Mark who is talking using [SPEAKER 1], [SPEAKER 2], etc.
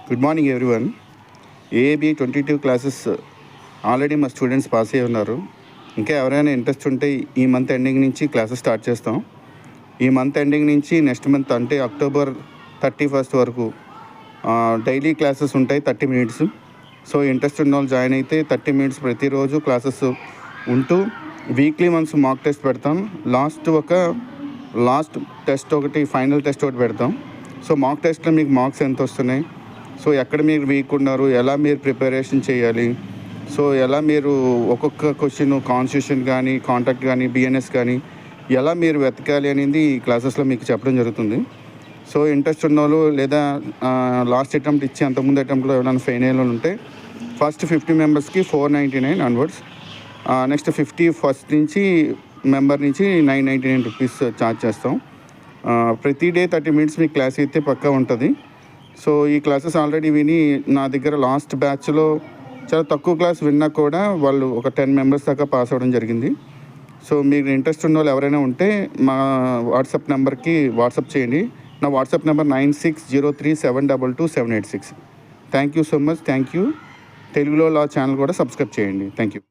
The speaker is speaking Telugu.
[SPEAKER 1] Good morning everyone. AAB 22 classes already మా స్టూడెంట్స్ పాస్ అయ్యి ఉన్నారు. ఇంకా ఎవరైనా ఇంట్రెస్ట్ ఉంటే ఈ మంత్ ఎండింగ్ నుంచి క్లాసెస్ స్టార్ట్ చేస్తాం. ఈ మంత్ ఎండింగ్ నుంచి నెక్స్ట్ మంత్ అంటే అక్టోబర్ 31 వరకు డైలీ క్లాసెస్ ఉంటాయి 30 మినిట్స్. సో ఇంట్రెస్ట్ ఉన్న వాళ్ళు జాయిన్ అయితే 30 మినిట్స్ ప్రతిరోజు క్లాసెస్ ఉంటూ వీక్లీ వన్స్ మాక్ టెస్ట్ పెడతాం. లాస్ట్ టెస్ట్ ఒకటి, ఫైనల్ టెస్ట్ ఒకటి పెడతాం. సో మాక్ టెస్ట్లో మీకు మార్క్స్ ఎంత వస్తున్నాయి, సో ఎక్కడ మీరు వీక్ ఉన్నారు, ఎలా మీరు ప్రిపరేషన్ చేయాలి, సో ఎలా మీరు ఒక్కొక్క క్వశ్చన్ కాన్స్టిట్యూషన్ కానీ, కాంటాక్ట్ కానీ, బిఎన్ఎస్ కానీ ఎలా మీరు వెతకాలి అనేది ఈ క్లాసెస్లో మీకు చెప్పడం జరుగుతుంది. సో ఇంట్రెస్ట్ ఉన్న వాళ్ళు లేదా లాస్ట్ అటెంప్ట్ ఇచ్చి అంతకుముందు అటెంప్ట్లో ఎవరైనా ఫెయిల్ అయిన వాళ్ళు ఉంటే ఫస్ట్ 50 మెంబర్స్కి 499 అన్వర్డ్స్, నెక్స్ట్ 50 ఫస్ట్ నుంచి మెంబర్ నుంచి 999 రూపీస్ ఛార్జ్ చేస్తాం. ప్రతి డే 30 మినిట్స్ మీకు క్లాస్ అయితే పక్కా ఉంటుంది. సో ఈ క్లాసెస్ ఆల్రెడీ విని నా దగ్గర లాస్ట్ బ్యాచ్లో చాలా తక్కువ క్లాస్ విన్నా కూడా వాళ్ళు ఒక 10 మెంబర్స్ దాకా పాస్ అవ్వడం జరిగింది. సో మీకు ఇంట్రెస్ట్ ఉన్న వాళ్ళు ఎవరైనా ఉంటే మా వాట్సాప్ నెంబర్కి వాట్సాప్ చేయండి. నా WhatsApp number 9603722786. Thank you so much. Thank you. తెలుగులో లా ఛానల్ కూడా సబ్స్క్రైబ్ చేయండి. Thank you.